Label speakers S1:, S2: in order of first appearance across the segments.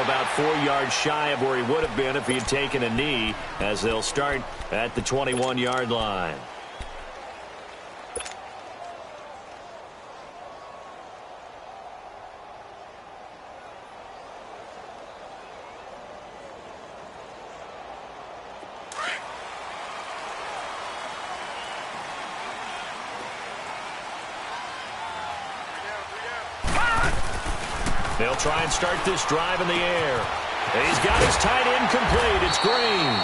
S1: about 4 yards shy of where he would have been if he had taken a knee, as they'll start at the 21-yard line. They'll try and start this drive in the air. He's got his tight end complete. It's Green.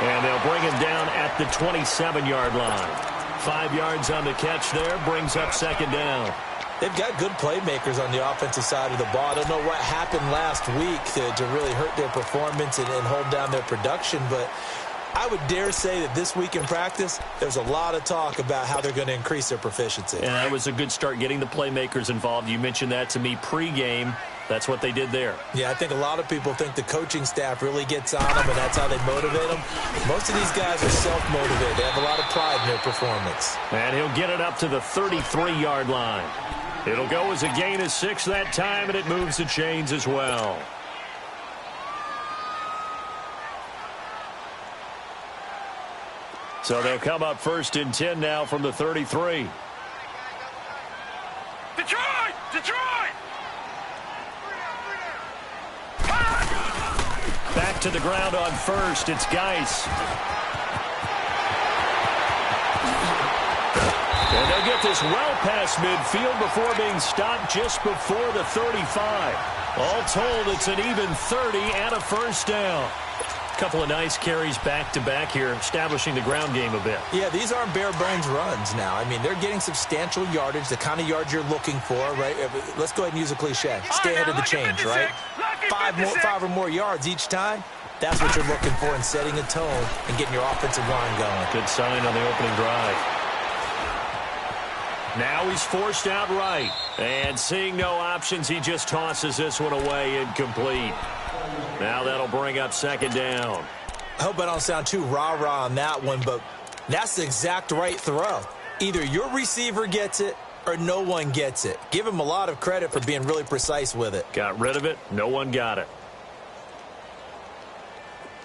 S1: And they'll bring him down at the 27-yard line. 5 yards on the catch there, brings up second down.
S2: They've got good playmakers on the offensive side of the ball. I don't know what happened last week to really hurt their performance and hold down their production, but I would dare say that this week in practice, there's a lot of talk about how they're going to increase their proficiency.
S1: And that was a good start, getting the playmakers involved. You mentioned that to me pregame. That's what they did there.
S2: Yeah, I think a lot of people think the coaching staff really gets on them, and that's how they motivate them. Most of these guys are self-motivated. They have a lot of pride in their performance.
S1: And he'll get it up to the 33-yard line. It'll go as a gain of 6 that time, and it moves the chains as well. So they'll come up 1st and 10 now from the 33.
S3: Detroit! Detroit!
S1: Back to the ground on 1st. It's Geis. And they'll get this well past midfield before being stopped just before the 35. All told, it's an even 30 and a first down. Couple of nice carries back-to-back here, establishing the ground game a bit.
S2: Yeah, these aren't bare-bones runs now. I mean, they're getting substantial yardage, the kind of yards you're looking for, right? Let's go ahead and use a cliche. Stay ahead of the change, right? 5 or more yards each time. That's what you're looking for in setting a tone and getting your offensive line going.
S1: Good sign on the opening drive. Now he's forced out right. And seeing no options, he just tosses this one away, incomplete. Now that'll bring up second down.
S2: I hope I don't sound too rah-rah on that one, but that's the exact right throw. Either your receiver gets it or no one gets it. Give him a lot of credit for being really precise with it.
S1: Got rid of it. No one got it.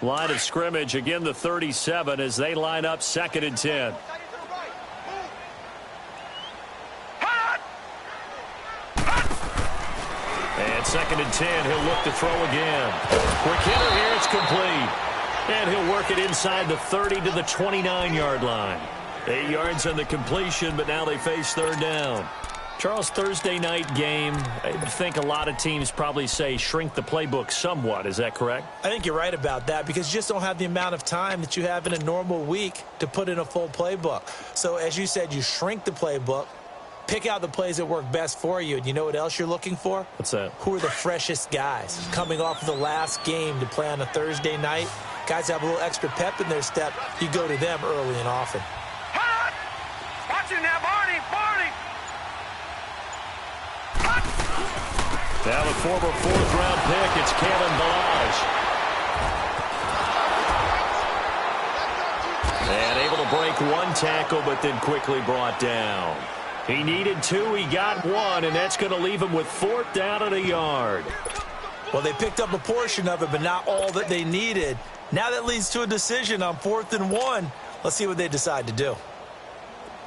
S1: Line of scrimmage, again the 37 as they line up 2nd and 10. And 2nd and 10, he'll look to throw again. Quick hitter here, it's complete. And he'll work it inside the 30 to the 29-yard line. 8 yards on the completion, but now they face 3rd down. Charles, Thursday night game, I think a lot of teams probably say shrink the playbook somewhat. Is that correct?
S2: I think you're right about that because you just don't have the amount of time that you have in a normal week to put in a full playbook. So as you said, you shrink the playbook. Pick out the plays that work best for you. And you know what else you're looking for?
S1: What's that?
S2: Who are the freshest guys? Coming off of the last game to play on a Thursday night, guys have a little extra pep in their step. You go to them early and often.
S3: Watch it now, Barney! Barney!
S1: Now the former 4th-round pick, it's Kalen Balaj. And able to break 1 tackle, but then quickly brought down. He needed 2, he got 1, and that's going to leave him with 4th down and a yard.
S2: Well, they picked up a portion of it, but not all that they needed. Now that leads to a decision on 4th and 1. Let's see what they decide to do.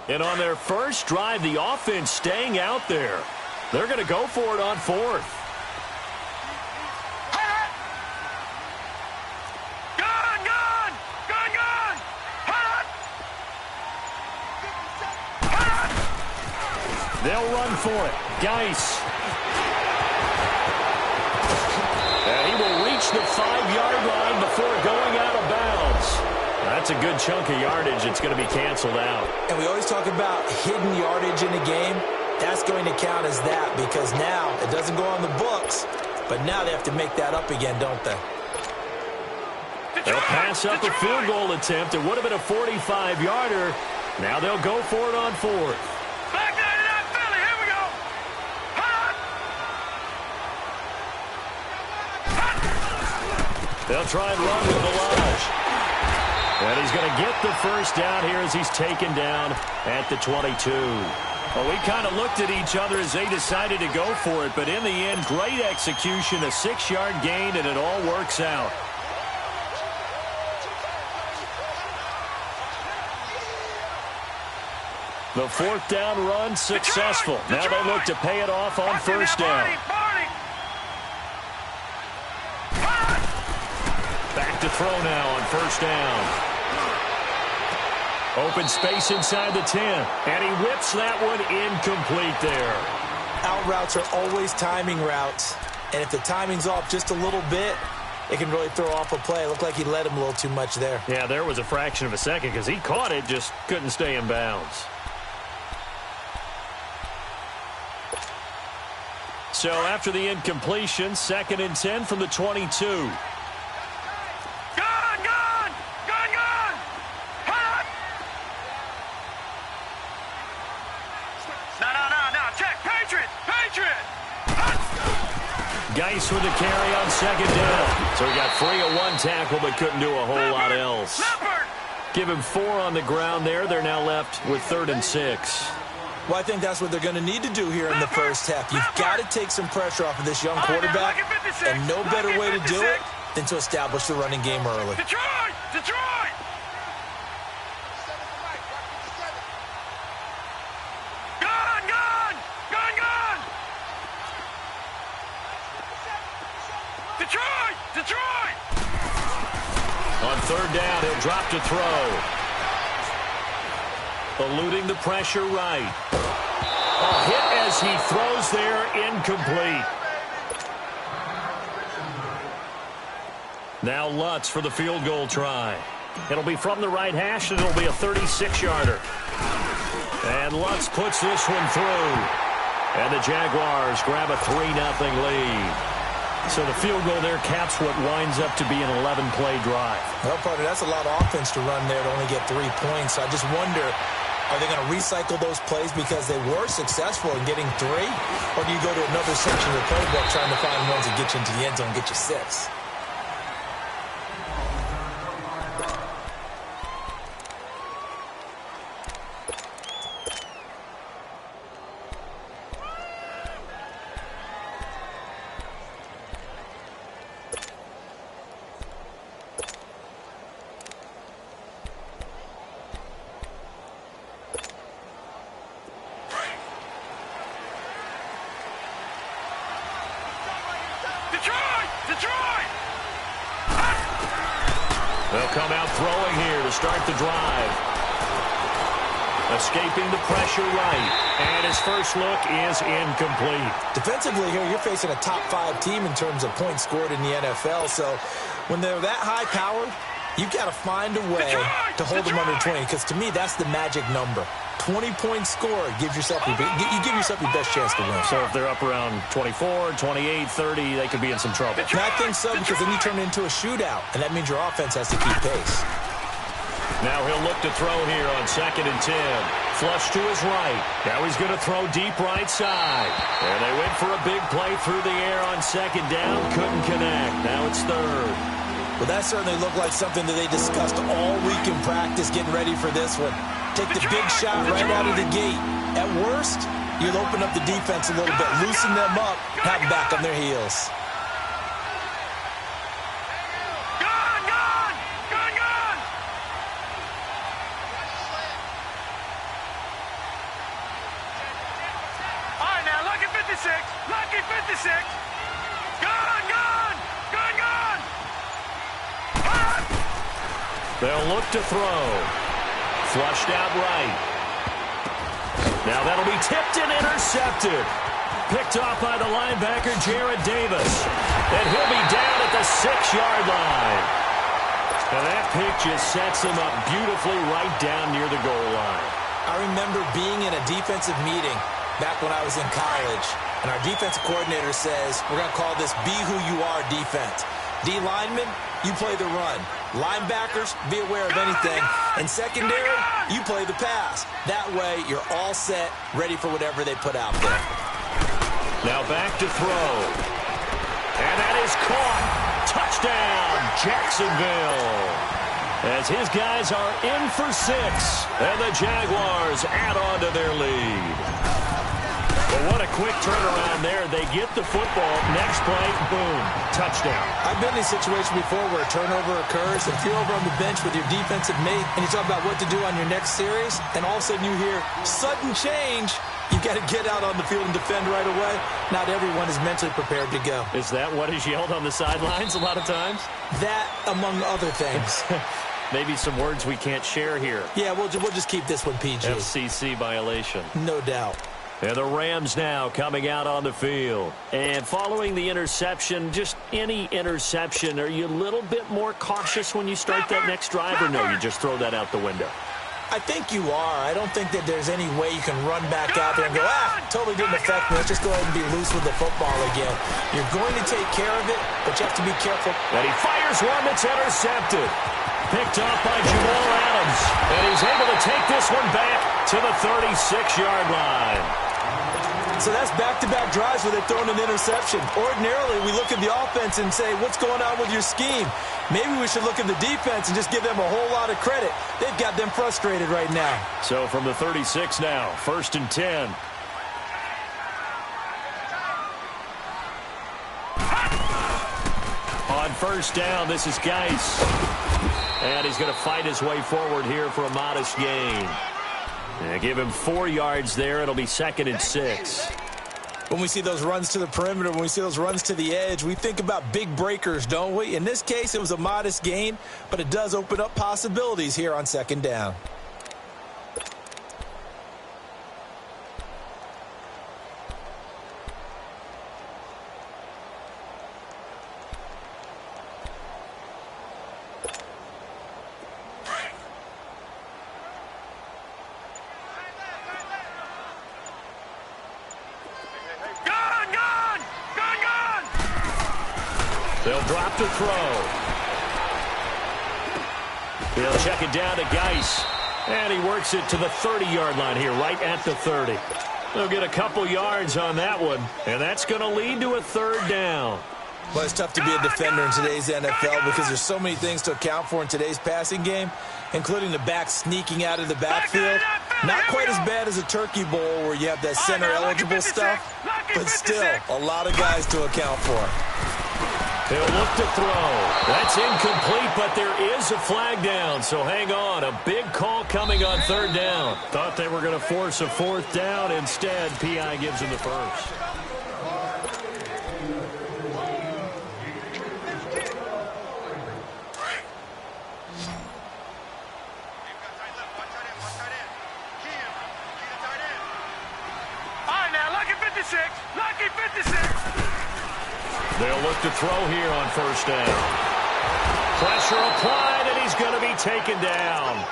S1: And on their first drive, the offense staying out there. They're going to go for it on 4th. They'll run for it. Geis. And he will reach the 5-yard line before going out of bounds. That's a good chunk of yardage. It's going to be canceled out.
S2: And we always talk about hidden yardage in a game. That's going to count as that because now it doesn't go on the books, but now they have to make that up again, don't they?
S1: They'll pass up a field goal attempt. It would have been a 45-yarder. Now they'll go for it on 4th.
S3: Back 99 Philly, here we go.
S1: They'll try and run with Balaj. And he's going to get the first down here as he's taken down at the 22. Well, we kind of looked at each other as they decided to go for it, but in the end, great execution, a 6-yard gain, and it all works out. The 4th down run successful. Now they look to pay it off on 1st down. Back to throw now on 1st down. Open space inside the 10, and he whips that one incomplete there.
S2: Out routes are always timing routes, and if the timing's off just a little bit, it can really throw off a play. It looked like he led him a little too much there.
S1: Yeah, there was a fraction of a second because he caught it, just couldn't stay in bounds. So after the incompletion, 2nd and 10 from the 22. Geis with the carry on 2nd down. So he got free of 1 tackle but couldn't do a whole lot else. Give him 4 on the ground there. They're now left with 3rd and 6.
S2: Well, I think that's what they're going to need to do here in the first half. You've got to take some pressure off of this young quarterback, and no better way to do it than to establish the running game early.
S3: Detroit! Detroit! Gun! Gun! Gun! Gun! Detroit! Detroit!
S1: On 3rd down, he'll drop to throw. Eluding the pressure right. A hit as he throws there, incomplete. Now Lutz for the field goal try. It'll be from the right hash, and it'll be a 36-yarder. And Lutz puts this one through. And the Jaguars grab a 3-0 lead. So the field goal there caps what winds up to be an 11-play drive.
S2: Well, partner, that's a lot of offense to run there to only get 3 points. I just wonder, are they going to recycle those plays because they were successful in getting 3? Or do you go to another section of the playbook trying to find ones that get you into the end zone and get you 6?
S1: They'll come out throwing here to start the drive. Escaping the pressure right. And his first look is incomplete. Defensively
S2: here, you're facing a top 5 team in terms of points scored in the NFL. So when they're that high powered, you've got to find a way to hold them under 20. Because to me, that's the magic number. 20-point score gives yourself you give yourself your best chance to win.
S1: So if they're up around 24, 28, 30, they could be in some trouble.
S2: And I think so, because then you turn it into a shootout, and that means your offense has to keep pace.
S1: Now he'll look to throw here on 2nd and 10. Flush to his right. Now he's going to throw deep right side. And they went for a big play through the air on 2nd down. Couldn't connect. Now it's 3rd.
S2: Well, that certainly looked like something that they discussed all week in practice, getting ready for this one. Take the big shot right out of the gate. At worst, you'll open up the defense a little bit, loosen them up, have them back on their heels.
S3: Gun! Gun! Gun! Gun! All right, now, lucky 56. Lucky 56. Gun! Gun! Gun! Gun! Gun!
S1: They'll look to throw. Flushed out right. Now that'll be tipped and intercepted. Picked off by the linebacker, Jared Davis. And he'll be down at the 6-yard line. And that pick just sets him up beautifully right down near the goal line.
S2: I remember being in a defensive meeting back when I was in college, and our defensive coordinator says, we're going to call this Be Who You Are defense. D linemen, you play the run. Linebackers, be aware of anything. And secondary, you play the pass. That way, you're all set, ready for whatever they put out there.
S1: Now back to throw. And that is caught. Touchdown, Jacksonville. as his guys are in for 6, and the Jaguars add on to their lead. Well, what a quick turnaround there. They get the football. Next play, boom, touchdown.
S2: I've been in a situation before where a turnover occurs. If you're over on the bench with your defensive mate and you talk about what to do on your next series, and all of a sudden you hear sudden change, you got to get out on the field and defend right away. Not everyone is mentally prepared to go.
S1: Is that what is yelled on the sidelines a lot of times?
S2: That, among other things.
S1: Maybe some words we can't share here.
S2: Yeah, we'll just keep this one PG.
S1: FCC violation.
S2: No doubt.
S1: And the Rams now coming out on the field. And following the interception, just any interception, are you a little bit more cautious when you start that next drive, or no, you just throw that out the window?
S2: I think you are. I don't think that there's any way you can run back out there and go, totally didn't affect me. Let's just go ahead and be loose with the football again. You're going to take care of it, but you have to be careful.
S1: And he fires one that's intercepted. Picked off by Jamal Adams. And he's able to take this one back to the 36-yard line.
S2: So that's back-to-back drives where they've thrown an interception. Ordinarily, we look at the offense and say, what's going on with your scheme? Maybe we should look at the defense and just give them a whole lot of credit. They've got them frustrated right now.
S1: So from the 36 now, 1st and 10. On 1st down, this is Geis. And he's going to fight his way forward here for a modest gain. Give him 4 yards there. It'll be 2nd and 6.
S2: When we see those runs to the perimeter, when we see those runs to the edge, we think about big breakers, don't we? In this case, it was a modest gain, but it does open up possibilities here on 2nd down.
S1: They'll drop to throw. They'll check it down to Geis. And he works it to the 30-yard line here, right at the 30. They'll get a couple yards on that one, and that's going to lead to a 3rd down.
S2: Well, it's tough to be a defender in today's NFL because there's so many things to account for in today's passing game, including the back sneaking out of the backfield. Not quite as bad as a turkey bowl where you have that center-eligible stuff, but still a lot of guys to account for.
S1: He'll look to throw. That's incomplete, but there is a flag down, so hang on. A big call coming on 3rd down. Thought they were going to force a 4th down. Instead, P.I. gives him the 1st.
S3: Lucky 56.
S1: They'll look to throw here on 1st down. Pressure applied, and he's going to be taken down.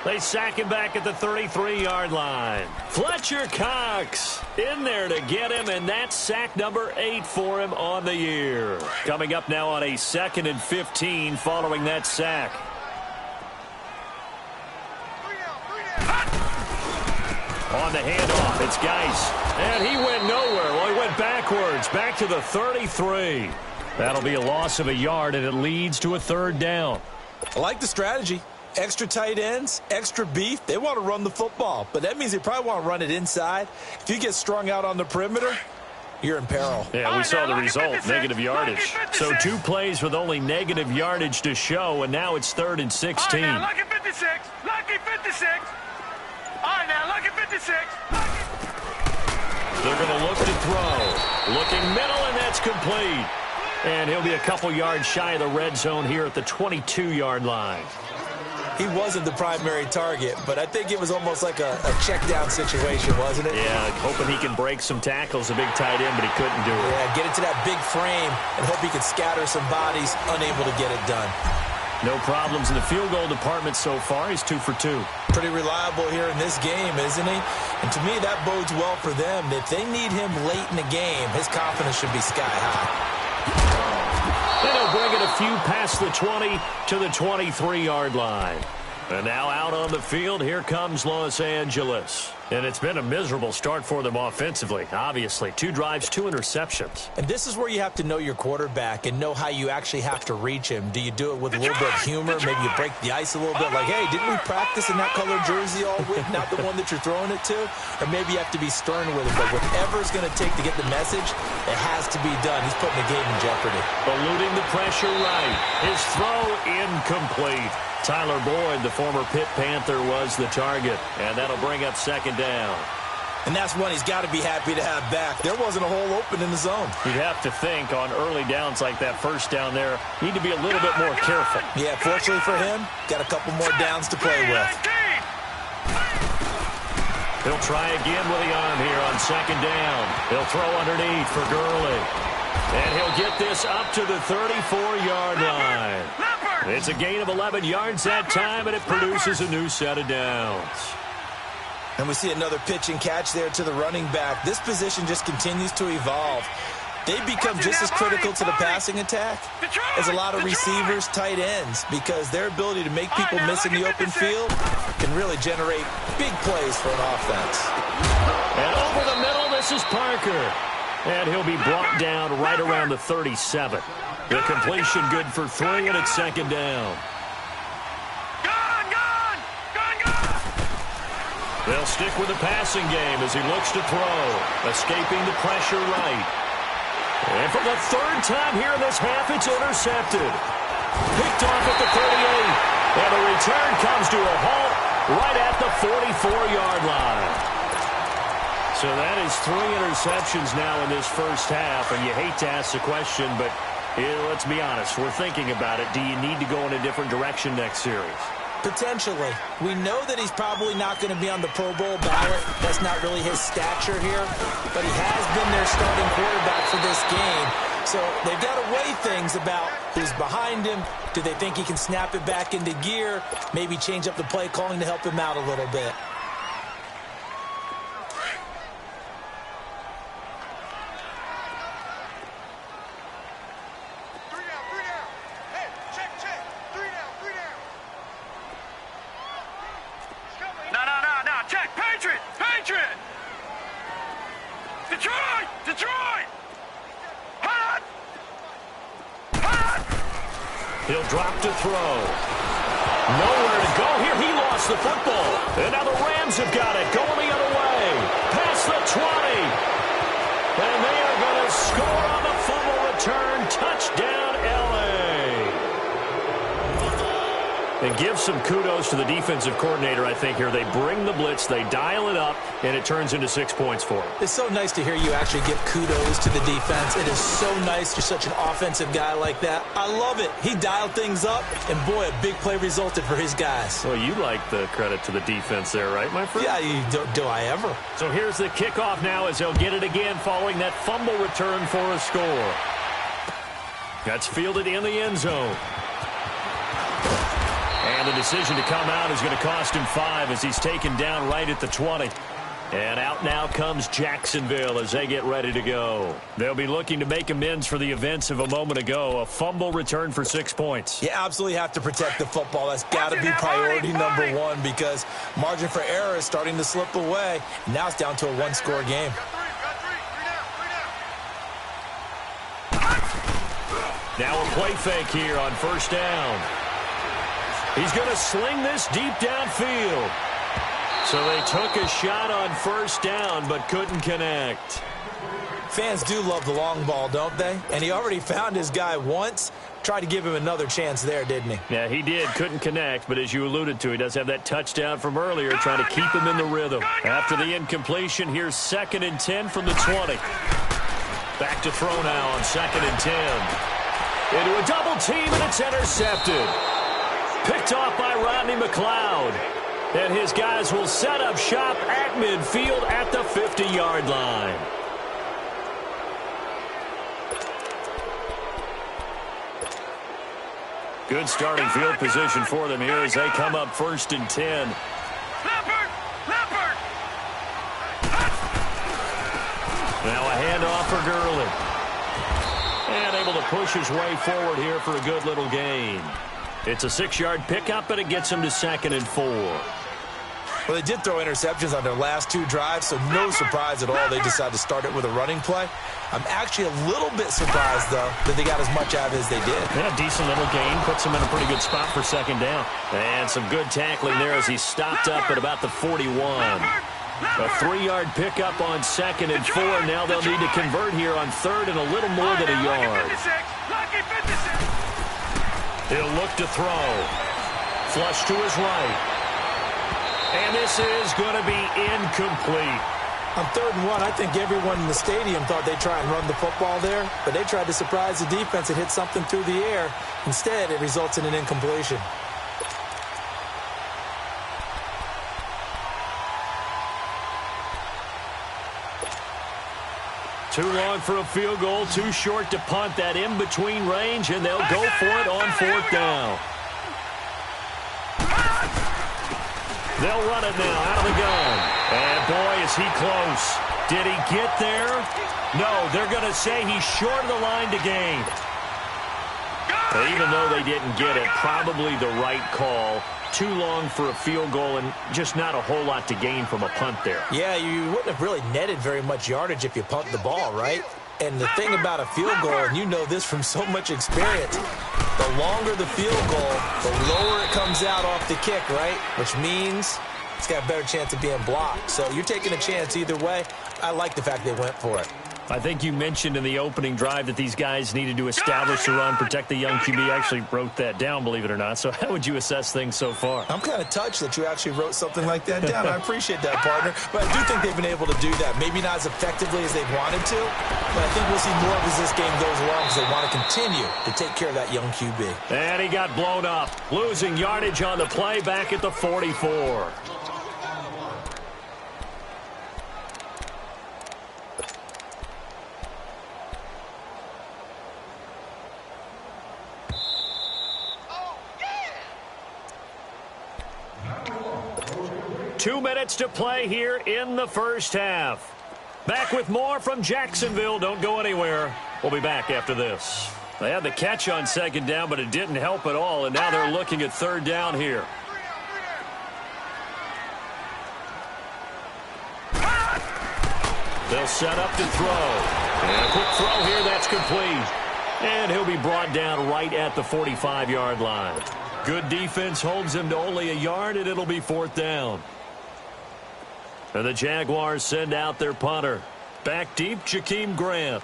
S1: They sack him back at the 33-yard line. Fletcher Cox in there to get him, and that's sack number 8 for him on the year. Coming up now on a 2nd and 15 following that sack. On the handoff, it's Geis. And he went nowhere. Well, he went backwards, back to the 33. That'll be a loss of a yard, and it leads to a 3rd down.
S2: I like the strategy. Extra tight ends, extra beef. They want to run the football, but that means they probably want to run it inside. If you get strung out on the perimeter, you're in peril.
S1: Yeah, we saw the result, negative yardage. So 2 plays with only negative yardage to show, and now it's 3rd and 16.
S3: All right, now, lucky 56. Lucky 56. All right, now, lucky 56.
S1: They're going to look to throw. Looking middle, and that's complete. And he'll be a couple yards shy of the red zone here at the 22-yard line.
S2: He wasn't the primary target, but I think it was almost like a check-down situation, wasn't it?
S1: Yeah, hoping he can break some tackles, a big tight end, but he couldn't do it.
S2: Yeah, get into that big frame and hope he could scatter some bodies, unable to get it done.
S1: No problems in the field goal department so far. He's 2 for 2.
S2: Pretty reliable here in this game, isn't he? And to me, that bodes well for them. If they need him late in the game, his confidence should be sky high.
S1: And he'll bring it a few past the 20 to the 23-yard line. And now out on the field, here comes Los Angeles. And it's been a miserable start for them offensively, obviously. 2 drives, 2 interceptions.
S2: And this is where you have to know your quarterback and know how you actually have to reach him. Do you do it with a little bit of humor? Maybe you break the ice a little bit, like, hey, didn't we practice in that color jersey all week, not the one that you're throwing it to? Or maybe you have to be stern with him. But whatever it's going to take to get the message, it has to be done. He's putting the game in jeopardy.
S1: Eluding the pressure right. His throw incomplete. Tyler Boyd, the former Pitt Panther, was the target. And that'll bring up second down.
S2: And that's one he's got to be happy to have back. There wasn't a hole open in the zone.
S1: You'd have to think on early downs like that first down there, need to be a little bit more careful.
S2: Yeah, fortunately for him, got a couple more downs to play with.
S1: He'll try again with the arm here on second down. He'll throw underneath for Gurley. And he'll get this up to the 34-yard line. It's a gain of 11 yards that time, and it produces a new set of downs.
S2: And we see another pitch and catch there to the running back. This position just continues to evolve. They become just as critical to the passing attack as a lot of receivers, tight ends, because their ability to make people miss in the open field can really generate big plays for an offense.
S1: And over the middle, this is Parker. And he'll be brought down right around the 37. The completion good for 3, and it's second down. They'll stick with the passing game as he looks to throw, escaping the pressure right. And for the 3rd time here in this half, it's intercepted. Picked off at the 38. And the return comes to a halt right at the 44-yard line. So that is 3 interceptions now in this first half. And you hate to ask the question, but let's be honest. We're thinking about it. Do you need to go in a different direction next series?
S2: Potentially. We know that he's probably not going to be on the Pro Bowl ballot. That's not really his stature here. But he has been their starting quarterback for this game. So they've got to weigh things about who's behind him. Do they think he can snap it back into gear? Maybe change up the play calling to help him out a little bit.
S1: He'll drop to throw. Nowhere to go here. He lost the football. And now the Rams have got it. Going the other way. Past the 20. And they are going to score on the fumble return. Touchdown, L.A. And give some kudos to the defensive coordinator, I think, here. They bring the blitz, they dial it up, and it turns into 6 points for them.
S2: It's so nice to hear you actually give kudos to the defense. It is so nice. You're such an offensive guy like that. I love it. He dialed things up, and boy, a big play resulted for his guys.
S1: Well, you like the credit to the defense there, right, my friend?
S2: Yeah, do I ever?
S1: So here's the kickoff now as they'll get it again following that fumble return for a score. That's fielded in the end zone. And the decision to come out is going to cost him 5 as he's taken down right at the 20. And out now comes Jacksonville as they get ready to go. They'll be looking to make amends for the events of a moment ago. A fumble return for 6 points.
S2: You absolutely have to protect the football. That's got to be priority number 1 because margin for error is starting to slip away. Now it's down to a 1-score game.
S1: Now a play fake here on first down. He's going to sling this deep downfield. So they took a shot on first down but couldn't connect.
S2: Fans do love the long ball, don't they? And he already found his guy once. Tried to give him another chance there, didn't he?
S1: Yeah, he did. Couldn't connect, but as you alluded to, he does have that touchdown from earlier, trying to keep him in the rhythm. After the incompletion, here's 2nd and 10 from the 20. Back to throw now on 2nd and 10. Into a double team, and it's intercepted. Picked off by Rodney McLeod. And his guys will set up shop at midfield at the 50-yard line. Good starting field position for them here as they come up 1st and 10. Now a handoff for Gurley. And able to push his way forward here for a good little gain. It's a 6-yard pickup, and it gets him to 2nd and 4.
S2: Well, they did throw interceptions on their last 2 drives, so no surprise at all they decided to start it with a running play. I'm actually a little bit surprised, though, that they got as much out of it as they did.
S1: Yeah, decent little gain. Puts him in a pretty good spot for second down. And some good tackling there as he stopped up at about the 41. A 3-yard pickup on 2nd and 4. Now they'll need to convert here on 3rd and a little more than a yard. He'll look to throw. Flush to his right. And this is going to be incomplete.
S2: On 3rd and 1, I think everyone in the stadium thought they'd try and run the football there, but they tried to surprise the defense and hit something through the air. Instead, it results in an incompletion.
S1: Too long for a field goal, too short to punt. That in-between range, and they'll go for it on 4th down. They'll run it now out of the gun. And, boy, is he close. Did he get there? No, they're going to say he's short of the line to gain. Even though they didn't get it, probably the right call. Too long for a field goal and just not a whole lot to gain from a punt there.
S2: Yeah, you wouldn't have really netted very much yardage if you punt the ball, right? And the thing about a field goal, and you know this from so much experience, the longer the field goal, the lower it comes out off the kick, right? Which means it's got a better chance of being blocked. So you're taking a chance either way. I like the fact they went for it.
S1: I think you mentioned in the opening drive that these guys needed to establish the run, protect the young QB. I actually wrote that down, believe it or not. So how would you assess things so far?
S2: I'm kind of touched that you actually wrote something like that down. I appreciate that, partner. But I do think they've been able to do that. Maybe not as effectively as they've wanted to, but I think we'll see more of as this game goes along because they want to continue to take care of that young QB.
S1: And he got blown up, losing yardage on the play back at the 44. Two minutes to play here in the first half. Back with more from Jacksonville. Don't go anywhere. We'll be back after this. They had the catch on 2nd down, but it didn't help at all, and now they're looking at 3rd down here. They'll set up to throw. And a quick throw here, that's complete. And he'll be brought down right at the 45-yard line. Good defense holds him to only a yard, and it'll be 4th down. And the Jaguars send out their punter. Back deep, Jakeem Grant.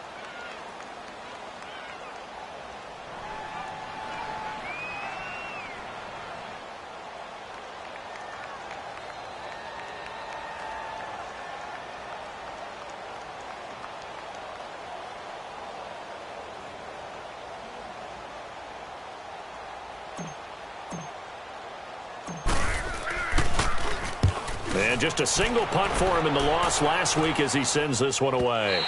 S1: And just a single punt for him in the loss last week as he sends this one away.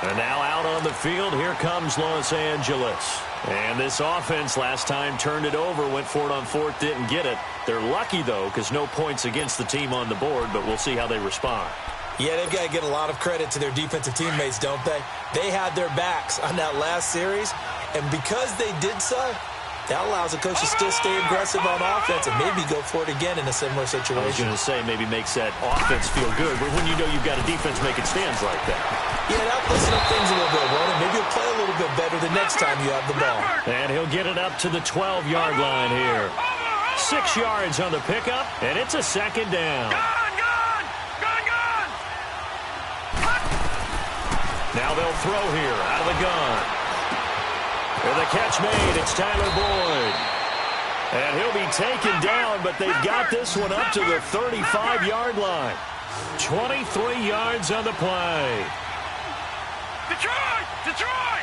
S1: And now out on the field, here comes Los Angeles. And this offense last time turned it over, went for it on 4th, didn't get it. They're lucky, though, because no points against the team on the board, but we'll see how they respond.
S2: Yeah, they've got to get a lot of credit to their defensive teammates, don't they? They had their backs on that last series, and because they did so, that allows a coach to still stay aggressive on offense and maybe go for it again in a similar situation.
S1: I was going to say maybe makes that offense feel good, but when you know you've got a defense making stands like that.
S2: Yeah, that'll listen up things a little bit, won't it? Maybe you'll play a little bit better the next time you have the ball.
S1: And he'll get it up to the 12-yard line here. 6 yards on the pickup, and it's a 2nd down. Now they'll throw here out of the gun. And the catch made, it's Tyler Boyd. And he'll be taken down, but they've got this one up to the 35-yard line. 23 yards on the play.
S3: Detroit!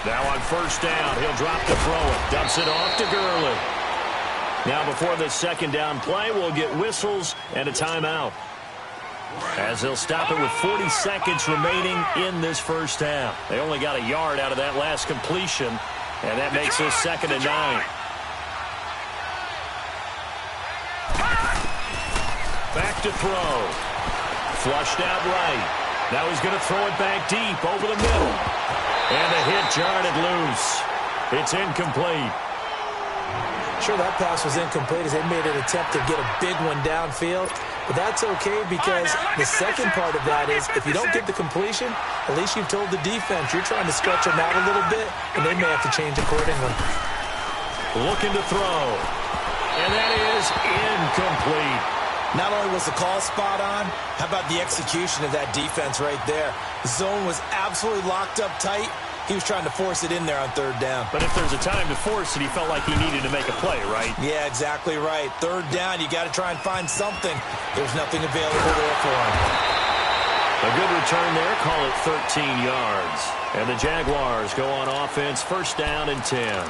S1: Now on 1st down, he'll drop to throw it. Dumps it off to Gurley. Now before the 2nd down play, we'll get whistles and a timeout, as they'll stop it with 40 seconds remaining in this first half. They only got a yard out of that last completion, and that makes this 2nd and 9. Back to throw. Flushed out right. Now he's going to throw it back deep over the middle. And the hit jarred it loose. It's incomplete.
S2: Sure, that pass was incomplete as they made an attempt to get a big one downfield. But that's okay because the second part of that is if you don't get the completion, at least you've told the defense you're trying to stretch them out a little bit, and they may have to change accordingly.
S1: Looking to throw. And that is incomplete.
S2: Not only was the call spot on, how about the execution of that defense right there? The zone was absolutely locked up tight. He was trying to force it in there on third down.
S1: But if there's a time to force it, he felt like he needed to make a play, right?
S2: Yeah, exactly right. Third down, you got to try and find something. There's nothing available there for him.
S1: A good return there, call it 13 yards. And the Jaguars go on offense, first down and 10.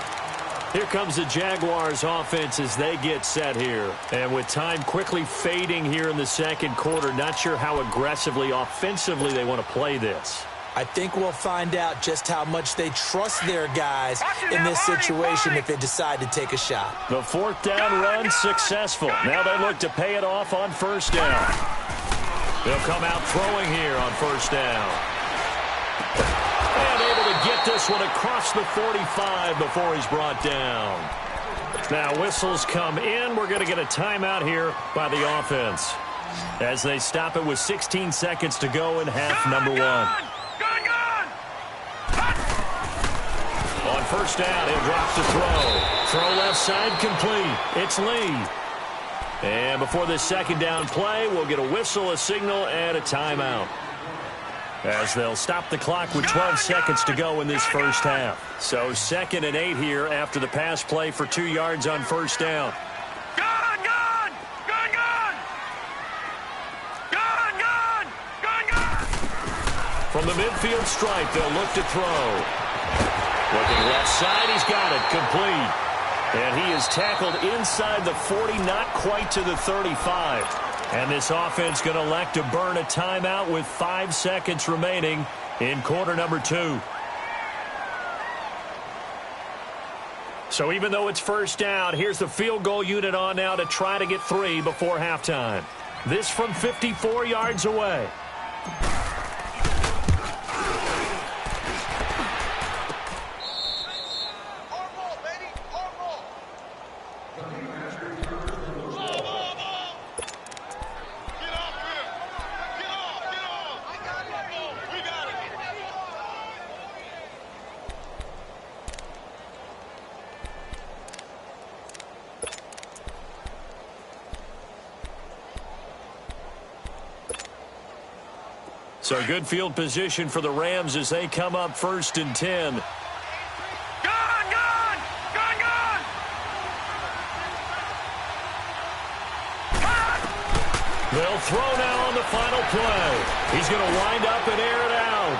S1: Here comes the Jaguars offense as they get set here. And with time quickly fading here in the second quarter, not sure how aggressively, offensively they want to play this.
S2: I think we'll find out just how much they trust their guys in this situation if they decide to take a shot.
S1: The fourth down run successful. Now they look to pay it off on first down. They'll come out throwing here on first down. And able to get this one across the 45 before he's brought down. Now whistles come in. We're going to get a timeout here by the offense as they stop it with 16 seconds to go in half number one. On first down, he'll drop to throw. Throw left side complete. It's Lee. And before this second down play, we'll get a whistle, a signal, and a timeout. As they'll stop the clock with 12 seconds to go in this first half. So 2nd and 8 here after the pass play for 2 yards on first down. From the midfield stripe, they'll look to throw. Looking left side, he's got it, complete. And he is tackled inside the 40, not quite to the 35. And this offense going to elect to burn a timeout with 5 seconds remaining in quarter number 2. So even though it's first down, here's the field goal unit on now to try to get 3 before halftime. This from 54 yards away. So good field position for the Rams as they come up 1st and 10. They'll throw now on the final play. He's going to wind up and air it out.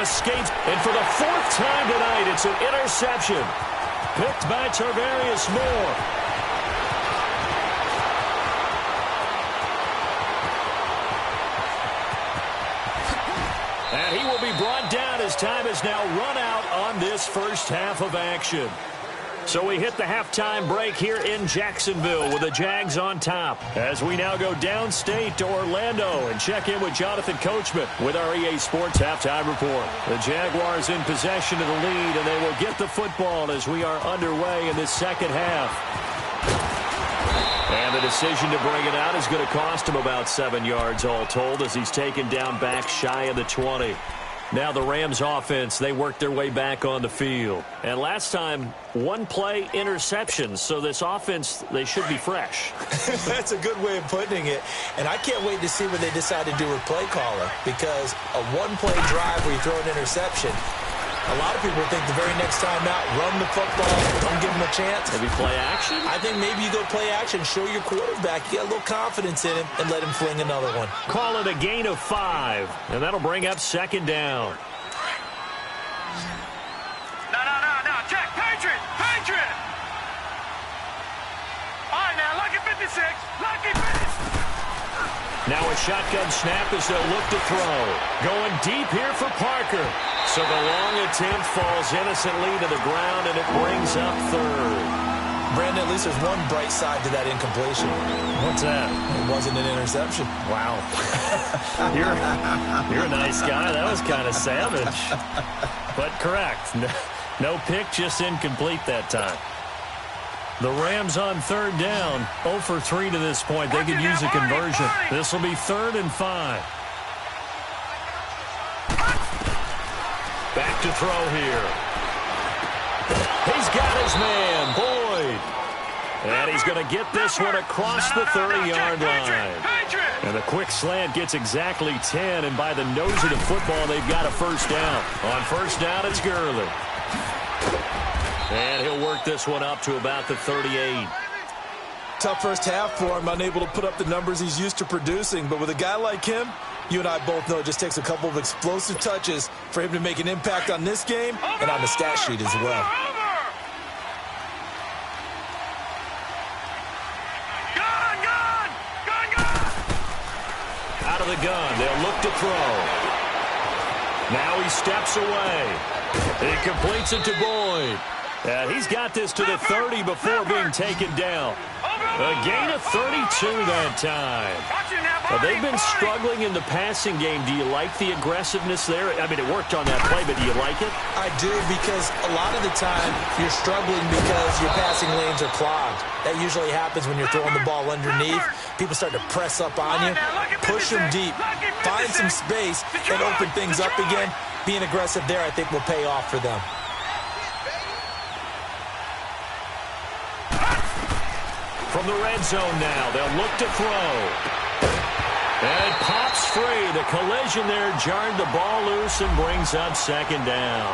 S1: Escapes, and for the 4th time tonight, it's an interception. Picked by Tarvarius Moore. And he will be brought down as time is now run out on this first half of action. So we hit the halftime break here in Jacksonville with the Jags on top. As we now go downstate to Orlando and check in with Jonathan Coachman with our EA Sports Halftime Report. The Jaguars in possession of the lead, and they will get the football as we are underway in this second half. And the decision to bring it out is going to cost him about 7 yards all told as he's taken down back shy of the 20. Now the Rams offense, they work their way back on the field. And last time, 1 play interception. So this offense, they should be fresh.
S2: That's a good way of putting it. And I can't wait to see what they decide to do with play calling. Because a 1-play drive where you throw an interception, a lot of people think the very next time out, run the football, don't give him a chance.
S1: Maybe play action?
S2: I think maybe you go play action, show your quarterback, you got a little confidence in him, and let him fling another one.
S1: Call it a gain of 5, and that'll bring up 2nd down.
S3: No, check, Patriot! All right, now, lucky 56, lucky 56.
S1: Now a shotgun snap as they'll look to throw. Going deep here for Parker. So the long attempt falls innocently to the ground, and it brings up 3rd.
S2: Brandon, at least there's one bright side to that incompletion.
S1: What's that?
S2: It wasn't an interception.
S1: Wow. You're a nice guy. That was kind of savage. But correct. No pick, just incomplete that time. The Rams on third down, 0 for 3 to this point. They could use a conversion. This will be 3rd and 5. Back to throw here. He's got his man, Boyd. And he's going to get this one across the 30-yard line. And the quick slant gets exactly 10, and by the nose of the football, they've got a first down. On first down, it's Gurley. And he'll work this one up to about the 38.
S2: Tough first half for him, unable to put up the numbers he's used to producing. But with a guy like him, you and I both know it just takes a couple of explosive touches for him to make an impact on this game and on the stat sheet as well.
S1: Out of the gun, they'll look to throw. Now he steps away. He completes it to Boyd. He's got this to the 30 before being taken down. A gain of 32 that time. They've been struggling in the passing game. Do you like the aggressiveness there? I mean, it worked on that play, but do you like it?
S2: I do, because a lot of the time you're struggling because your passing lanes are clogged. That usually happens when you're throwing the ball underneath. People start to press up on you, push them deep, find some space, and open things up again. Being aggressive there, I think, will pay off for them.
S1: From the red zone now, they'll look to throw. And it pops free. The collision there jarred the ball loose and brings up second down.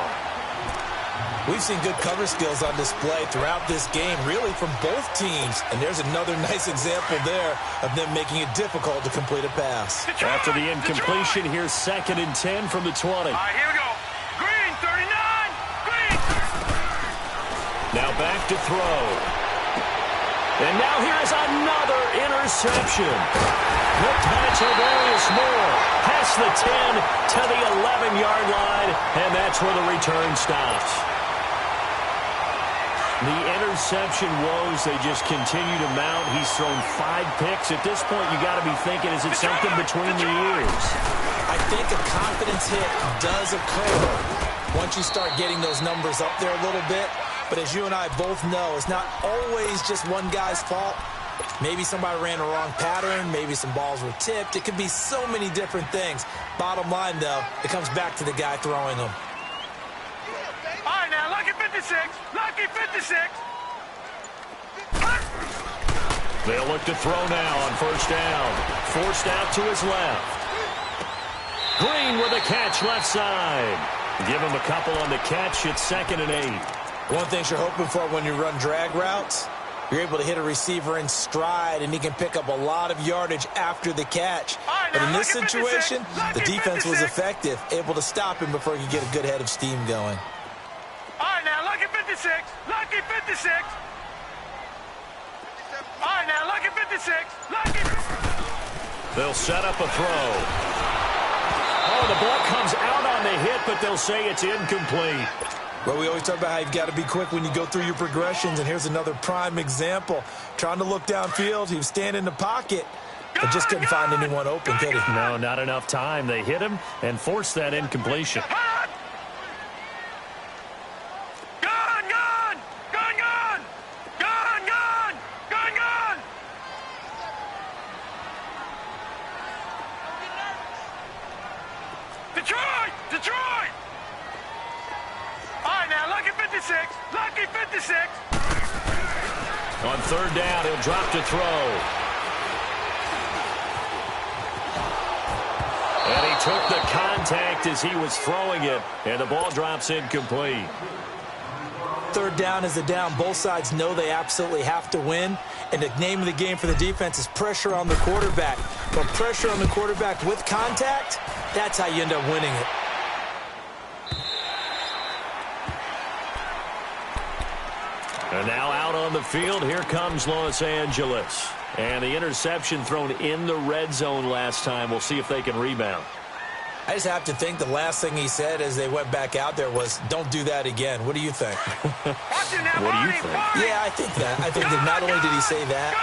S2: We've seen good cover skills on display throughout this game, really from both teams. And there's another nice example there of them making it difficult to complete a pass.
S1: After the incompletion, here's 2nd and 10 from the 20.
S3: All right, here we go. Green, 39. Green.
S1: Now back to throw. And now here's another interception. Looked by Tavarius Moore. Past the 10 to the 11-yard line, and that's where the return stops. The interception woes, they just continue to mount. He's thrown 5 picks. At this point, you got to be thinking, is it something between the ears?
S2: I think a confidence hit does occur once you start getting those numbers up there a little bit. But as you and I both know, it's not always just one guy's fault. Maybe somebody ran a wrong pattern. Maybe some balls were tipped. It could be so many different things. Bottom line, though, it comes back to the guy throwing them.
S3: All right, now, lucky 56. Lucky 56.
S1: They'll look to throw now on first down. Forced out to his left. Green with a catch left side. Give him a couple on the catch. It's 2nd and 8.
S2: One thing you're hoping for when you run drag routes, you're able to hit a receiver in stride, and he can pick up a lot of yardage after the catch. But in this situation, the defense was effective, able to stop him before he could get a good head of steam going.
S3: All right, now, lucky 56. Lucky 56. All right, now, lucky 56. Lucky.
S1: They'll set up a throw. Oh, the ball comes out on the hit, but they'll say it's incomplete.
S2: Well, we always talk about how you've got to be quick when you go through your progressions, and here's another prime example. Trying to look downfield, he was standing in the pocket, but just couldn't find anyone open, could he?
S1: No, not enough time. They hit him and forced that incompletion.
S3: Gun, gun! Gun, gun! Gun, gun! Gun, gun! Detroit! Detroit! All right, now, lucky 56. Lucky 56.
S1: On third down, he'll drop to throw. And he took the contact as he was throwing it, and the ball drops incomplete.
S2: Third down is a down. Both sides know they absolutely have to win. And the name of the game for the defense is pressure on the quarterback. But pressure on the quarterback with contact, that's how you end up winning it.
S1: And now out on the field, here comes Los Angeles. And the interception thrown in the red zone last time. We'll see if they can rebound.
S2: I just have to think the last thing he said as they went back out there was, don't do that again. What do you think?
S1: What do you think?
S2: Yeah, I think that. I think that not only did he say that,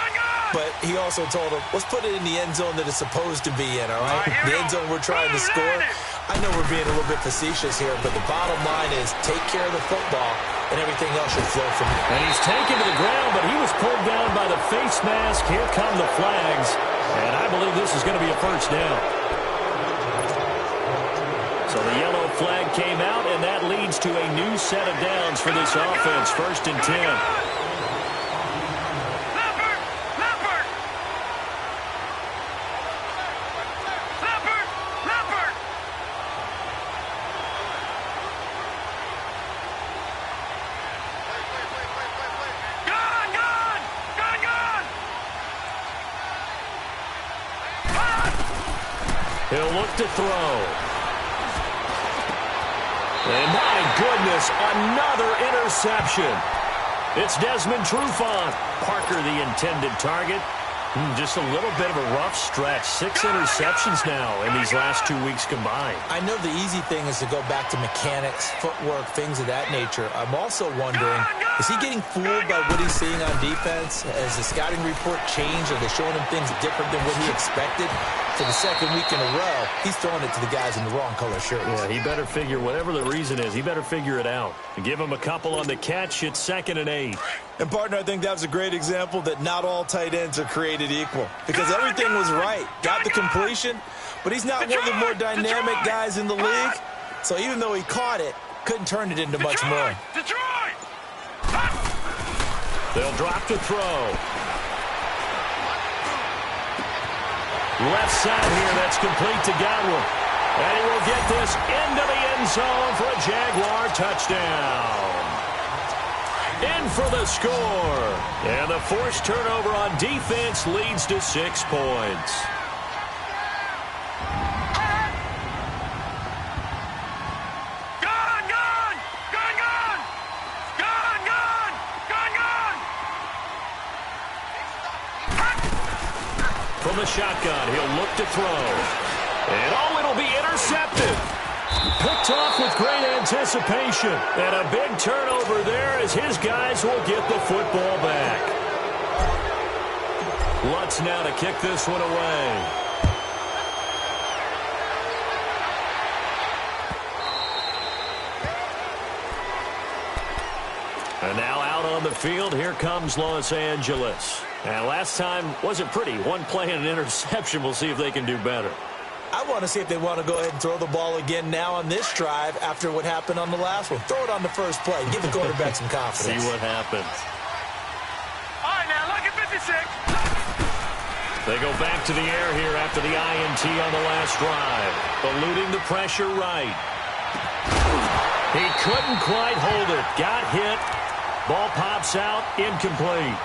S2: But he also told him, let's put it in the end zone that it's supposed to be in, all right? The end zone we're trying to score. I know we're being a little bit facetious here, but the bottom line is take care of the football, and everything else should flow from you.
S1: And he's taken to the ground, but he was pulled down by the face mask. Here come the flags, and I believe this is going to be a first down. So the yellow flag came out, and that leads to a new set of downs for this offense. 1st and 10. He'll look to throw. And my goodness, another interception. It's Desmond Trufant. Parker, the intended target. Just a little bit of a rough stretch. 6 interceptions now in these last 2 weeks combined.
S2: I know the easy thing is to go back to mechanics, footwork, things of that nature. I'm also wondering, is he getting fooled by what he's seeing on defense? Has the scouting report changed? Are they showing him things different than what he expected? For the 2nd week in a row, he's throwing it to the guys in the wrong color shirts.
S1: Yeah, he better figure, whatever the reason is, he better figure it out. Give him a couple on the catch. It's 2nd and 8.
S2: And, partner, I think that was a great example that not all tight ends are created equal. Because everything was right. Got the completion, but he's not one of the more dynamic guys in the league. So even though he caught it, couldn't turn it into much more.
S1: They'll drop to throw. Left side here, that's complete to Godwin. And he will get this into the end zone for a Jaguar touchdown. In for the score. And the forced turnover on defense leads to 6 points. From the shotgun, he'll look to throw. And oh, it'll be intercepted. Picked off with great anticipation. And a big turnover there as his guys will get the football back. Lutz now to kick this one away. And now out on the field, here comes Los Angeles. And last time wasn't pretty. One play and an interception. We'll see if they can do better.
S2: I want to see if they want to go ahead and throw the ball again now on this drive after what happened on the last one. Throw it on the first play. Give the quarterback some confidence.
S1: See what happens.
S3: All right, now, look at 56.
S1: They go back to the air here after the INT on the last drive. Eluding the pressure right. He couldn't quite hold it. Got hit. Ball pops out. Incomplete.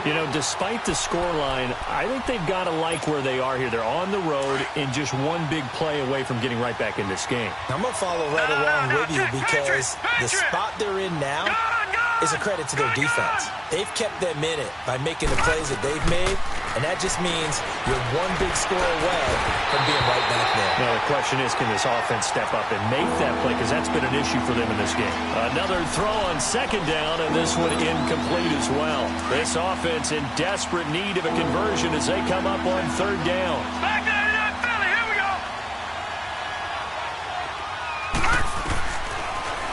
S1: You know, despite the scoreline, I think they've got to like where they are here. They're on the road and just one big play away from getting right back in this game.
S2: I'm going to follow right along with you because the spot they're in now is a credit to their defense. They've kept them in it by making the plays that they've made, and that just means you're one big score away from being right back there.
S1: Now, the question is, can this offense step up and make that play? Because that's been an issue for them in this game. Another throw on 2nd down, and this one incomplete as well. This offense in desperate need of a conversion as they come up on 3rd down.
S3: Back there to that Philly. Here we go.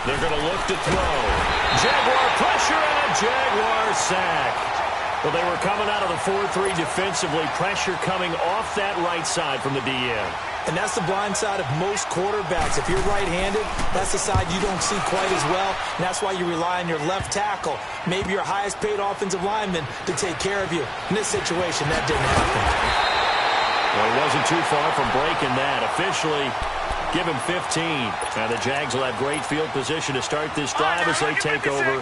S1: They're going to look to throw. Jaguar pressure and a Jaguar sack. Well, they were coming out of the 4-3 defensively. Pressure coming off that right side from the DN.
S2: And that's the blind side of most quarterbacks. If you're right-handed, that's the side you don't see quite as well. And that's why you rely on your left tackle, maybe your highest-paid offensive lineman, to take care of you. In this situation, that didn't happen.
S1: Well, he wasn't too far from breaking that. Officially, give him 15. And the Jags will have great field position to start this drive as they take over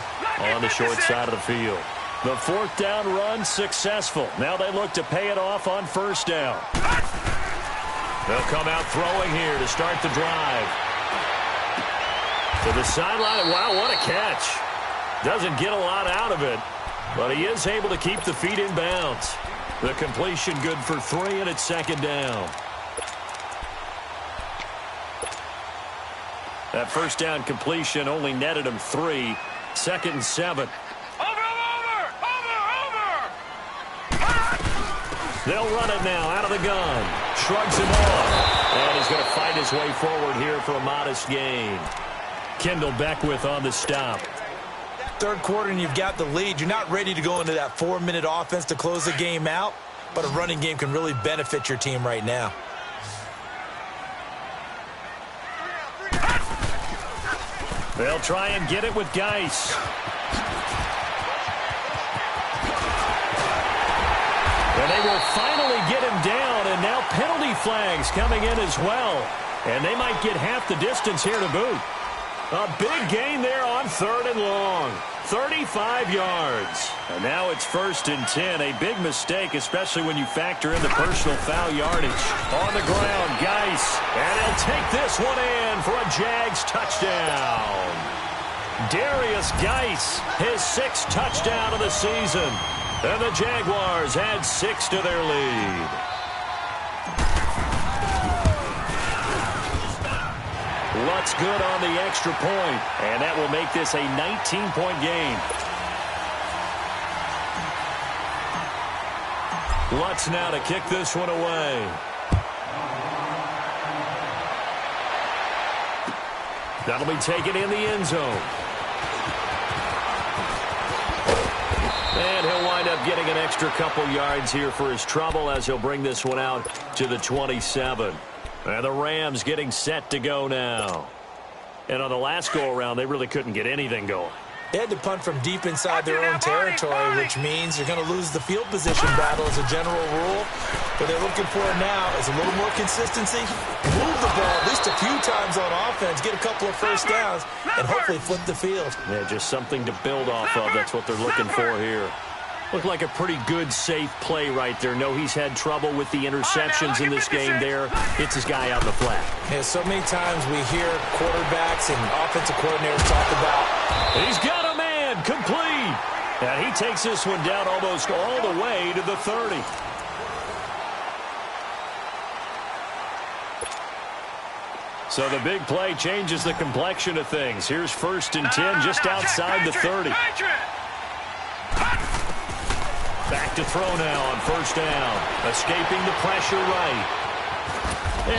S1: on the short side of the field. The 4th down run successful. Now they look to pay it off on 1st down. They'll come out throwing here to start the drive. To the sideline. Wow, what a catch. Doesn't get a lot out of it, but he is able to keep the feet in bounds. The completion good for 3, and it's 2nd down. That 1st down completion only netted him 3. 2nd and 7.
S3: Over.
S1: They'll run it now out of the gun. Shrugs him off. And he's going to fight his way forward here for a modest gain. Kendall Beckwith on the stop.
S2: Third quarter and you've got the lead. You're not ready to go into that 4-minute offense to close the game out, but a running game can really benefit your team right now.
S1: They'll try and get it with Geis. And they will finally get him down, and now penalty flags coming in as well. And they might get half the distance here to boot. A big gain there on 3rd and long. 35 yards. And now it's 1st and 10. A big mistake, especially when you factor in the personal foul yardage. On the ground, Geis. And he'll take this one in for a Jags touchdown. Darius Geis, his 6th touchdown of the season. And the Jaguars add 6 to their lead. Lutz good on the extra point, and that will make this a 19-point game. Lutz now to kick this one away. That'll be taken in the end zone. And he'll wind up getting an extra couple yards here for his trouble as he'll bring this one out to the 27. And the Rams getting set to go now. And on the last go-around, they really couldn't get anything going.
S2: They had to punt from deep inside their own territory, which means you're going to lose the field position battle as a general rule. What they're looking for now is a little more consistency, move the ball at least a few times on offense, get a couple of first downs, and hopefully flip the field.
S1: Yeah, just something to build off of. That's what they're looking for here. Looked like a pretty good, safe play right there. No, he's had trouble with the interceptions in this game there. Hits his guy out in the flat.
S2: Yeah, so many times we hear quarterbacks and offensive coordinators talk about,
S1: he's got a man, complete. And he takes this one down almost all the way to the 30. So the big play changes the complexion of things. Here's 1st and 10 just outside the 30. Back to throw now on 1st down. Escaping the pressure right.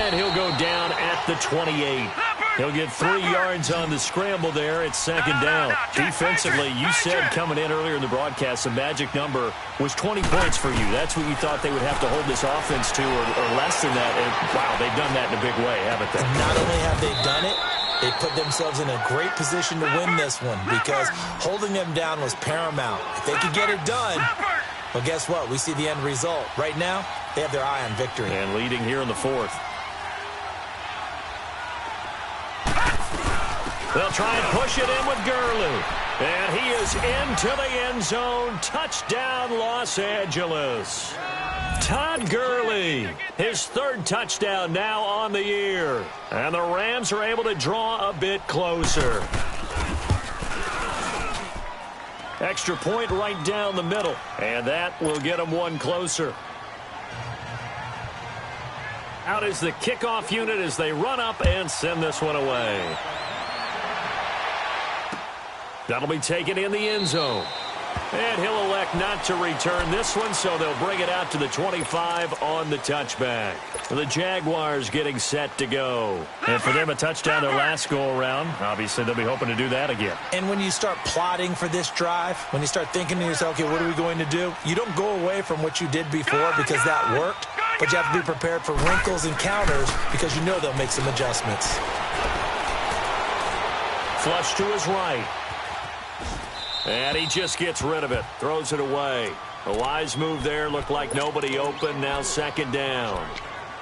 S1: And he'll go down at the 28. He'll get 3 yards on the scramble there. It's 2nd down. Defensively, you said coming in earlier in the broadcast, the magic number was 20 points for you. That's what you thought they would have to hold this offense to or less than that. And, wow, they've done that in a big way, haven't they?
S2: Not only have they done it, they put themselves in a great position to win this one because holding them down was paramount. If they could get it done, well, guess what? We see the end result. Right now, they have their eye on victory.
S1: And leading here in the 4th. They'll try and push it in with Gurley. And he is into the end zone. Touchdown, Los Angeles. Todd Gurley, his 3rd touchdown now on the year. And the Rams are able to draw a bit closer. Extra point right down the middle. And that will get them one closer. Out is the kickoff unit as they run up and send this one away. That'll be taken in the end zone. And he'll elect not to return this one, so they'll bring it out to the 25 on the touchback. The Jaguars getting set to go. And for them, a touchdown their last go-around. Obviously, they'll be hoping to do that again.
S2: And when you start plotting for this drive, when you start thinking to yourself, okay, what are we going to do? You don't go away from what you did before because that worked, but you have to be prepared for wrinkles and counters because you know they'll make some adjustments.
S1: Flush to his right. And he just gets rid of it. Throws it away. A wise move there. Looked like nobody open. Now 2nd down.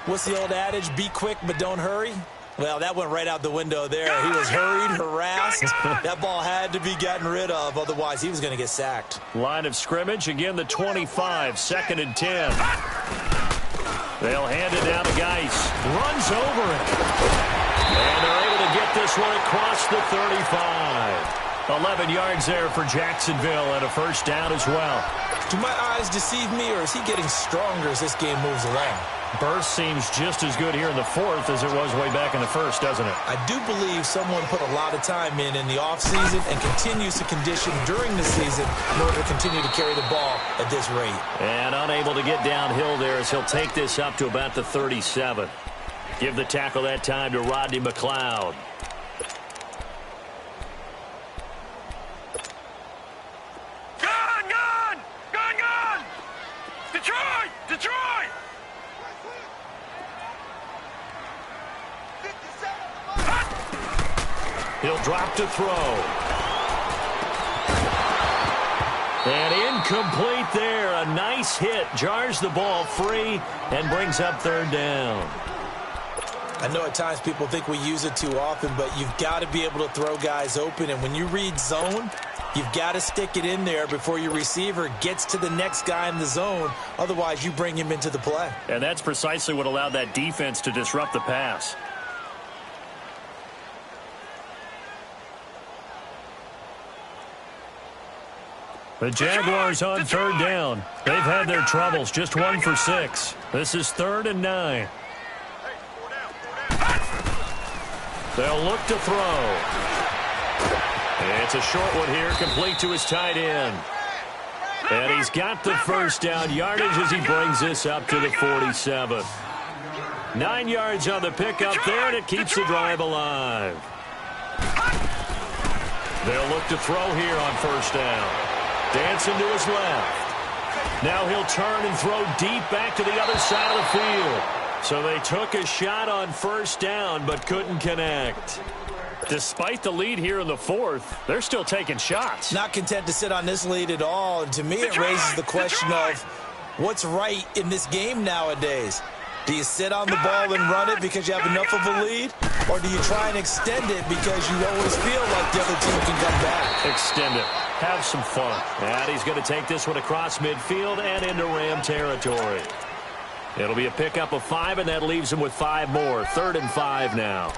S2: What's the old adage? Be quick, but don't hurry. Well, that went right out the window there. He was hurried, harassed. That ball had to be gotten rid of. Otherwise, he was going to get sacked.
S1: Line of scrimmage. Again, the 25. 2nd and 10. They'll hand it down to Geis. Runs over it. And they're able to get this one across the 35. 11 yards there for Jacksonville and a 1st down as well.
S2: Do my eyes deceive me, or is he getting stronger as this game moves along?
S1: Burst seems just as good here in the fourth as it was way back in the first, doesn't it?
S2: I do believe someone put a lot of time in the offseason and continues to condition during the season in order to continue to carry the ball at this rate.
S1: And unable to get downhill there as he'll take this up to about the 37. Give the tackle that time to Rodney McLeod.
S3: Gone! Detroit!
S1: He'll drop to throw. And incomplete there. A nice hit. Jars the ball free and brings up third down.
S2: I know at times people think we use it too often, but you've got to be able to throw guys open. And when you read zone, you've got to stick it in there before your receiver gets to the next guy in the zone. Otherwise, you bring him into the play.
S1: And that's precisely what allowed that defense to disrupt the pass. The Jaguars on third down. They've had their troubles. Just 1 for 6. This is 3rd and 9. They'll look to throw. It's a short one here, complete to his tight end. And he's got the first down yardage as he brings this up to the 47. 9 yards on the pickup there, and it keeps the drive alive. They'll look to throw here on first down. Dancing to his left. Now he'll turn and throw deep back to the other side of the field. So they took a shot on first down but couldn't connect. Despite the lead here in the fourth, they're still taking shots.
S2: Not content to sit on this lead at all. And to me, it raises the question of what's right in this game nowadays. Do you sit on the ball and run it because you have enough of a lead? Or do you try and extend it because you always feel like the other team can come back?
S1: Extend it. Have some fun. And he's going to take this one across midfield and into Ram territory. It'll be a pickup of 5, and that leaves him with 5 more. 3rd and 5 now.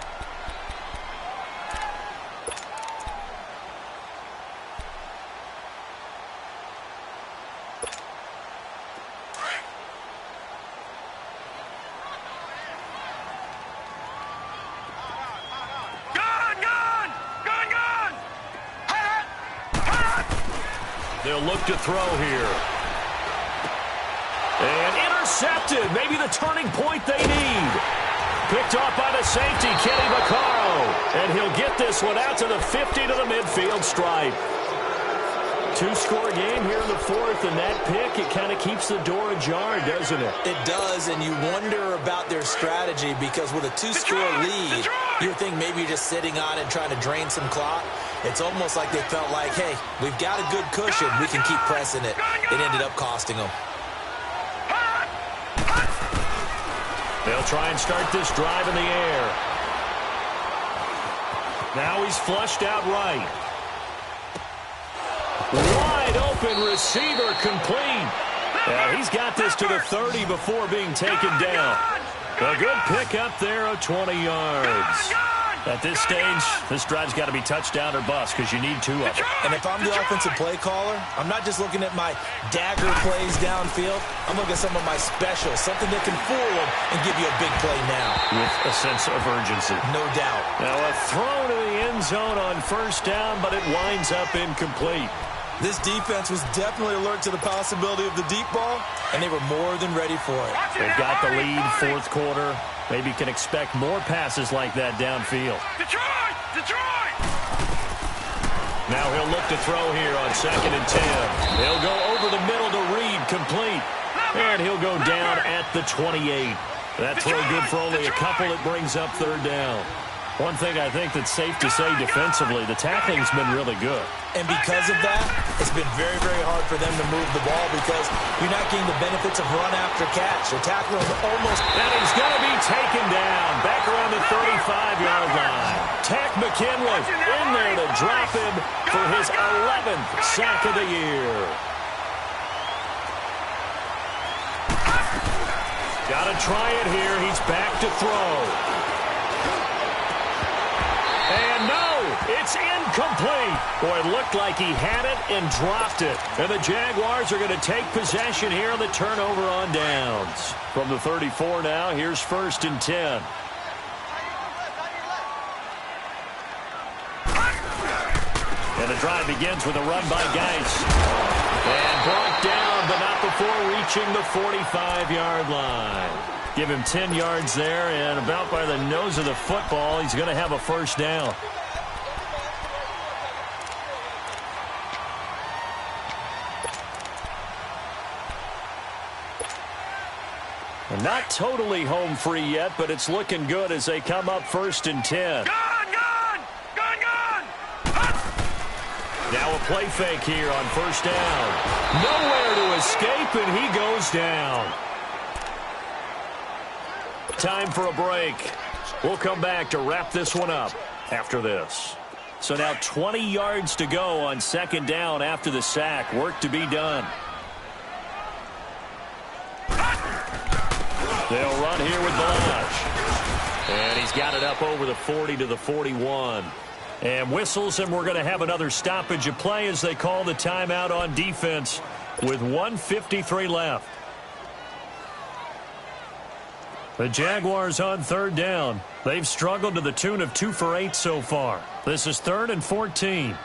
S1: They'll look to throw here. And intercepted. Maybe the turning point they need. Picked off by the safety, Kenny Vaccaro. And he'll get this one out to the 50 to the midfield stripe. 2-score game here in the fourth, and that pick, it kind of keeps the door ajar, doesn't it?
S2: It does, and you wonder about their strategy because with a 2-score lead, you think maybe you're just sitting on it trying to drain some clock. It's almost like they felt like, hey, we've got a good cushion. We can keep pressing it. It ended up costing them.
S1: They'll try and start this drive in the air. Now he's flushed out right. Wide open receiver complete. He's got this to the 30 before being taken down. A good pickup there of 20 yards. At this stage, this drive's got to be touchdown or bust because you need 2 of them.
S2: And if I'm the offensive play caller, I'm not just looking at my dagger plays downfield. I'm looking at some of my specials, something that can fool them and give you a big play now.
S1: With a sense of urgency.
S2: No doubt.
S1: Now a throw to the end zone on first down, but it winds up incomplete.
S2: This defense was definitely alert to the possibility of the deep ball, and they were more than ready for it.
S1: They've got the lead, fourth quarter. Maybe can expect more passes like that downfield.
S3: Detroit!
S1: Now he'll look to throw here on 2nd and 10. He'll go over the middle to Reed, complete. And he'll go down at the 28. That throw good for only a couple. It brings up third down. One thing I think that's safe to say defensively, the tackling's been really good.
S2: And because of that, it's been very, very hard for them to move the ball because you're not getting the benefits of run after catch. They're tackling almost.
S1: And he's going to be taken down back around the 35-yard line. Takk McKinley in there to drop him for his 11th sack of the year. Got to try it here. He's back to throw. And no, it's It's incomplete. Boy, it looked like he had it and dropped it. And the Jaguars are going to take possession here on the turnover on downs. From the 34 now, here's 1st and 10. And the drive begins with a run by Geis. And brought down, but not before reaching the 45-yard line. Give him 10 yards there, and about by the nose of the football, he's going to have a first down. And not totally home free yet, but it's looking good as they come up 1st and 10. Now a play fake here on 1st down. Nowhere to escape, and he goes down. Time for a break. We'll come back to wrap this one up after this. So now 20 yards to go on 2nd down after the sack. Work to be done. They'll run here with Balaj. And he's got it up over the 40 to the 41. And whistles, and we're going to have another stoppage of play as they call the timeout on defense with 1:53 left. The Jaguars on 3rd down. They've struggled to the tune of 2 for 8 so far. This is 3rd and 14.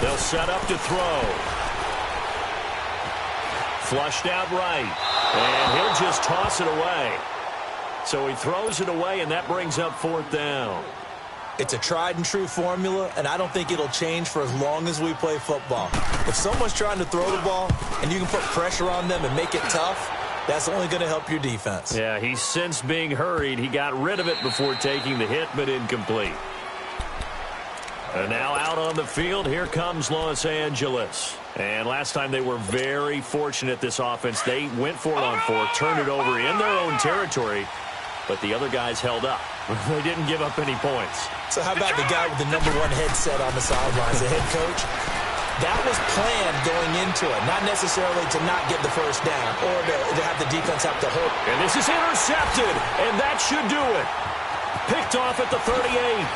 S1: They'll set up to throw. Flushed out right. And he'll just toss it away. So he throws it away, and that brings up 4th down.
S2: It's a tried-and-true formula, and I don't think it'll change for as long as we play football. If someone's trying to throw the ball and you can put pressure on them and make it tough, that's only going to help your defense.
S1: Yeah, he's sensed being hurried. He got rid of it before taking the hit, but incomplete. And now out on the field, here comes Los Angeles. And last time they were very fortunate, this offense. They went for it on 4, turned it over in their own territory, but the other guys held up. They didn't give up any points.
S2: So how about the guy with the #1 headset on the sidelines, the head coach? That was planned going into it, not necessarily to not get the first down or to have the defense have to hold.
S1: And this is intercepted, and that should do it. Picked off at the 38.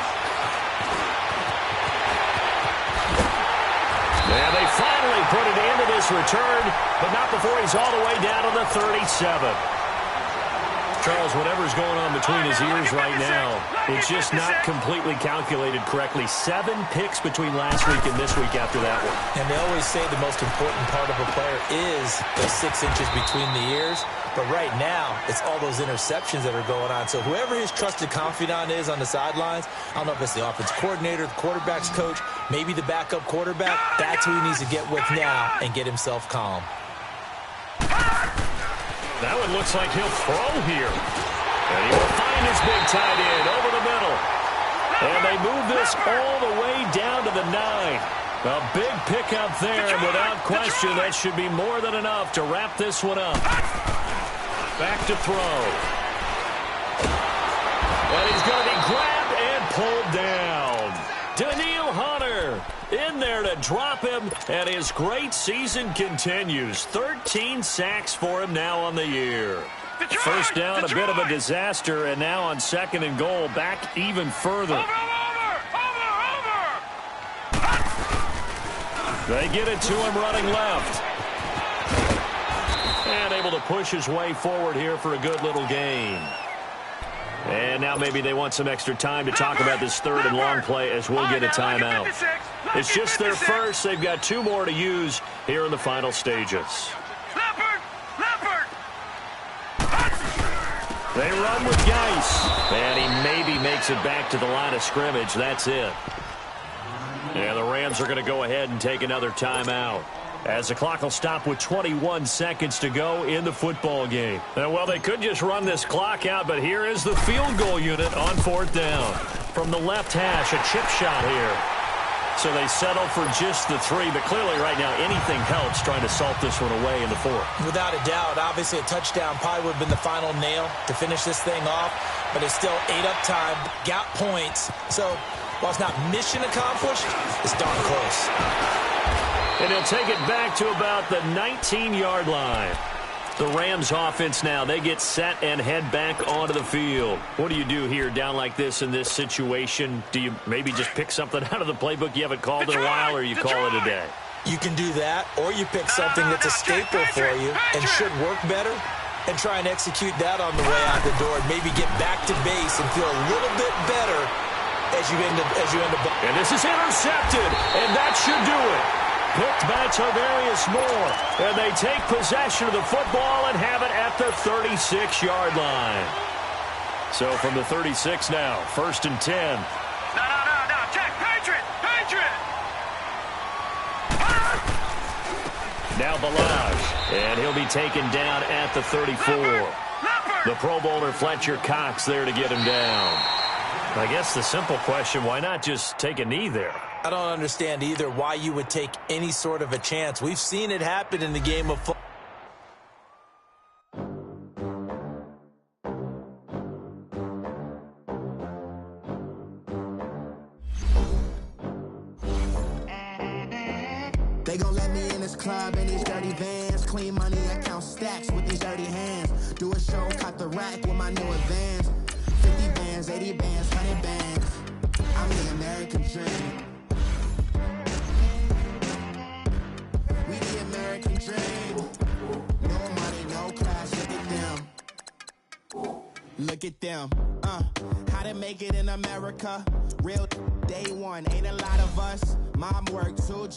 S1: And they finally put it into this return, but not before he's all the way down to the 37. Charles, whatever's going on between his ears right now, it's just not completely calculated correctly. 7 picks between last week and this week after that one.
S2: And they always say the most important part of a player is those 6 inches between the ears. But right now, it's all those interceptions that are going on. So whoever his trusted confidant is on the sidelines, I don't know if it's the offense coordinator, the quarterback's coach, maybe the backup quarterback, that's who he needs to get with now and get himself calm.
S1: That one looks like he'll throw here. And he will find his big tight end over the middle. And they move this all the way down to the 9. A big pickup there, and without question, that should be more than enough to wrap this one up. Back to throw. And he's going to be grabbed and pulled down. Daniil Hunter in there to drop him, and his great season continues. 13 sacks for him now on the year. First down, a bit of a disaster, and now on 2nd and goal, back even further. They get it to him running left. And able to push his way forward here for a good little gain. And now maybe they want some extra time to talk about this 3rd and long play as we'll get a timeout. It's just their first. They've got 2 more to use here in the final stages. They run with Geis. And he maybe makes it back to the line of scrimmage. That's it. And the Rams are going to go ahead and take another timeout, as the clock will stop with 21 seconds to go in the football game. Well, they could just run this clock out, but here is the field goal unit on 4th down. From the left hash, a chip shot here. So they settle for just the 3, but clearly right now anything helps trying to salt this one away in the 4th.
S2: Without a doubt, obviously a touchdown probably would have been the final nail to finish this thing off, but it's still 8 up time, got points. So while it's not mission accomplished, it's darn close.
S1: And he'll take it back to about the 19-yard line. The Rams offense now, they get set and head back onto the field. What do you do here down like this in this situation? Do you maybe just pick something out of the playbook you haven't called in a while, or you call it a day?
S2: You can do that, or you pick something that's a staple for you and should work better, and try and execute that on the way out the door, and maybe get back to base and feel a little bit better as you end up.
S1: And this is intercepted, and that should do it. Picked by Tavarius Moore, and they take possession of the football and have it at the 36-yard line. So from the 36 now, 1st and 10.
S3: No. Check. Patriot.
S1: Now Balazs, and he'll be taken down at the 34. The Pro Bowler Fletcher Cox there to get him down. I guess the simple question, why not just take a knee there?
S2: I don't understand either why you would take any sort of a chance. We've seen it happen in the game of football.
S4: They gon' let me in this club in these dirty vans. Clean money, I count stacks with these dirty hands. Do a show, cut the rack with my new advance. 50 bands, 80 bands, 100 bands. I'm the American dream. We the American dream. No money, no class, look at them. Look at them. How to make it in America. Real day one, ain't a lot of us. Mom worked too.